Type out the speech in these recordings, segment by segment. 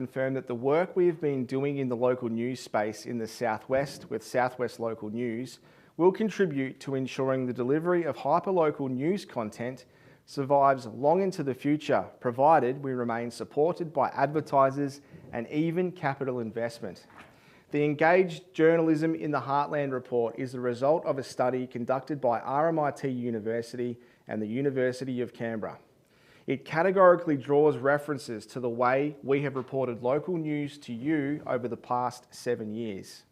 confirm that the work we have been doing in the local news space in the Southwest with Southwest Local News will contribute to ensuring the delivery of hyperlocal news content survives long into the future, provided we remain supported by advertisers and even capital investment. The Engaged Journalism in the Heartland report is the result of a study conducted by RMIT University and the University of Canberra. It categorically draws references to the way we have reported local news to you over the past 7 years.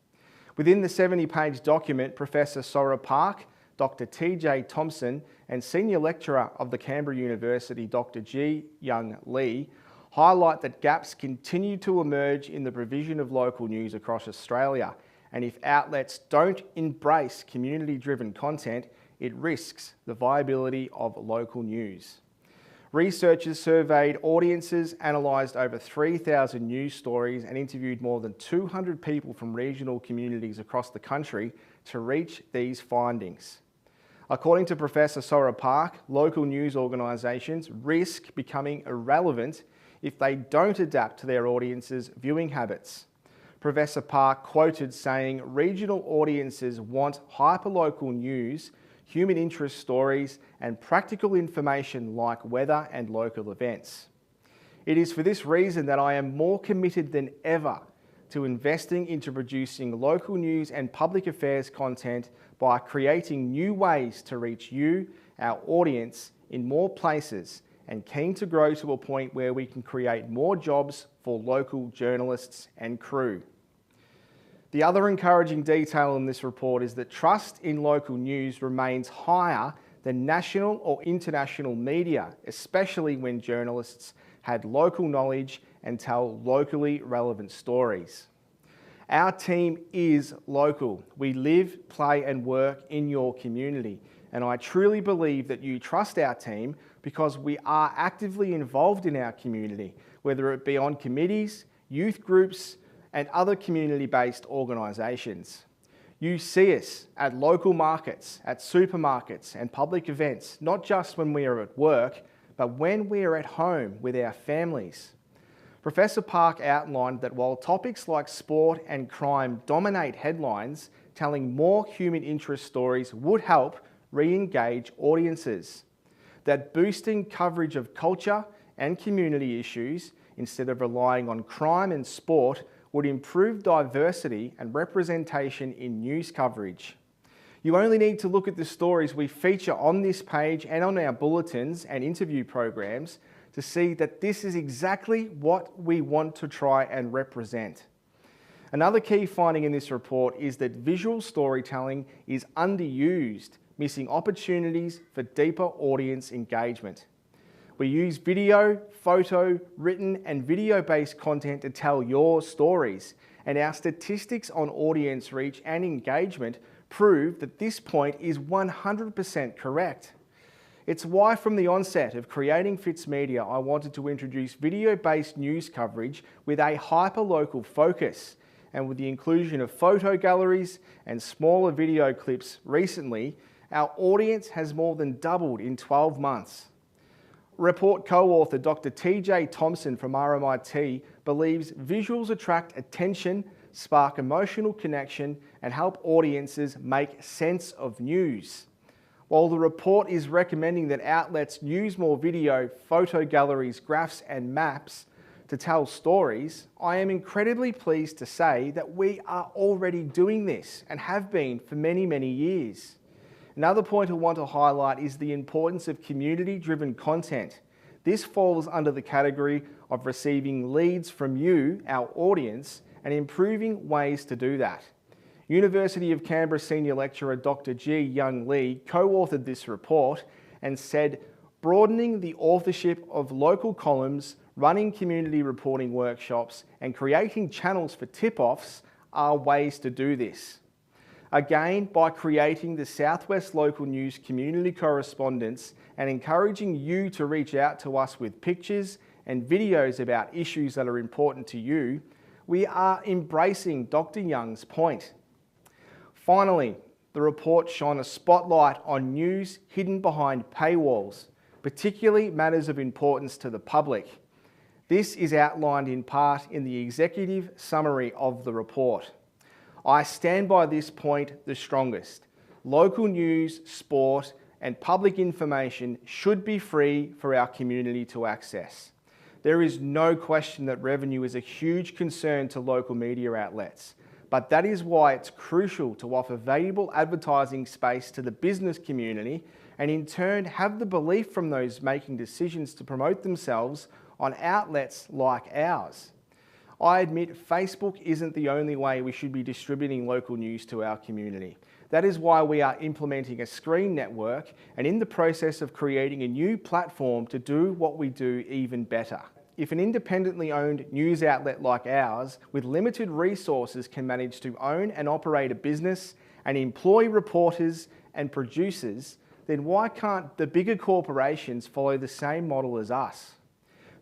Within the 70-page document, Professor Sora Park, Dr. TJ Thompson, and Senior Lecturer of the Canberra University, Dr. Ji Young Lee, highlight that gaps continue to emerge in the provision of local news across Australia, and if outlets don't embrace community-driven content, it risks the viability of local news. Researchers surveyed audiences, analysed over 3,000 news stories and interviewed more than 200 people from regional communities across the country to reach these findings. According to Professor Sora Park, local news organisations risk becoming irrelevant if they don't adapt to their audiences' viewing habits. Professor Park quoted saying, "Regional audiences want hyperlocal news, human interest stories, and practical information like weather and local events. It is for this reason that I am more committed than ever to investing into producing local news and public affairs content by creating new ways to reach you, our audience, in more places, and keen to grow to a point where we can create more jobs for local journalists and crew." The other encouraging detail in this report is that trust in local news remains higher than national or international media, especially when journalists had local knowledge and tell locally relevant stories. Our team is local. We live, play and work in your community, and I truly believe that you trust our team because we are actively involved in our community, whether it be on committees, youth groups, and other community-based organisations. You see us at local markets, at supermarkets and public events, not just when we are at work, but when we are at home with our families. Professor Park outlined that while topics like sport and crime dominate headlines, telling more human interest stories would help re-engage audiences. That boosting coverage of culture and community issues, instead of relying on crime and sport, would improve diversity and representation in news coverage. You only need to look at the stories we feature on this page and on our bulletins and interview programs to see that this is exactly what we want to try and represent. Another key finding in this report is that visual storytelling is underused, missing opportunities for deeper audience engagement. We use video, photo, written and video-based content to tell your stories, and our statistics on audience reach and engagement prove that this point is 100% correct. It's why from the onset of creating Fitz Media, I wanted to introduce video-based news coverage with a hyper-local focus, and with the inclusion of photo galleries and smaller video clips recently, our audience has more than doubled in 12 months. Report co-author Dr. TJ Thompson from RMIT believes visuals attract attention, spark emotional connection, and help audiences make sense of news. While the report is recommending that outlets use more video, photo galleries, graphs, and maps to tell stories, I am incredibly pleased to say that we are already doing this and have been for many, many years. Another point I want to highlight is the importance of community-driven content. This falls under the category of receiving leads from you, our audience, and improving ways to do that. University of Canberra Senior Lecturer Dr. Ji Young Lee co-authored this report and said, broadening the authorship of local columns, running community reporting workshops, and creating channels for tip-offs are ways to do this. Again, by creating the Southwest Local News community correspondence and encouraging you to reach out to us with pictures and videos about issues that are important to you, we are embracing Dr. Young's point. Finally, the report shone a spotlight on news hidden behind paywalls, particularly matters of importance to the public. This is outlined in part in the executive summary of the report. I stand by this point the strongest. Local news, sport, and public information should be free for our community to access. There is no question that revenue is a huge concern to local media outlets, but that is why it's crucial to offer valuable advertising space to the business community and in turn have the belief from those making decisions to promote themselves on outlets like ours. I admit Facebook isn't the only way we should be distributing local news to our community. That is why we are implementing a screen network and in the process of creating a new platform to do what we do even better. If an independently owned news outlet like ours with limited resources can manage to own and operate a business and employ reporters and producers, then why can't the bigger corporations follow the same model as us?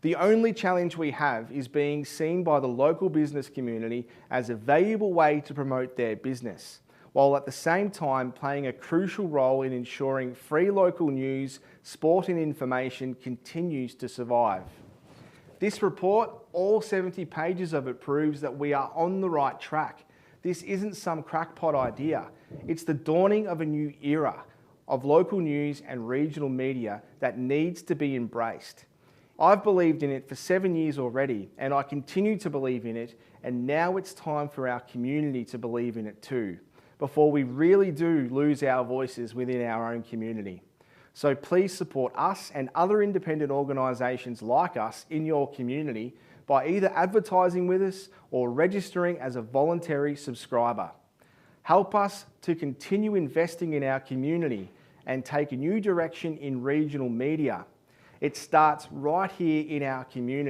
The only challenge we have is being seen by the local business community as a valuable way to promote their business, while at the same time playing a crucial role in ensuring free local news, sport and information continues to survive. This report, all 70 pages of it, proves that we are on the right track. This isn't some crackpot idea. It's the dawning of a new era of local news and regional media that needs to be embraced. I've believed in it for 7 years already, and I continue to believe in it, and now it's time for our community to believe in it too, before we really do lose our voices within our own community. So please support us and other independent organisations like us in your community by either advertising with us or registering as a voluntary subscriber. Help us to continue investing in our community and take a new direction in regional media. It starts right here in our community.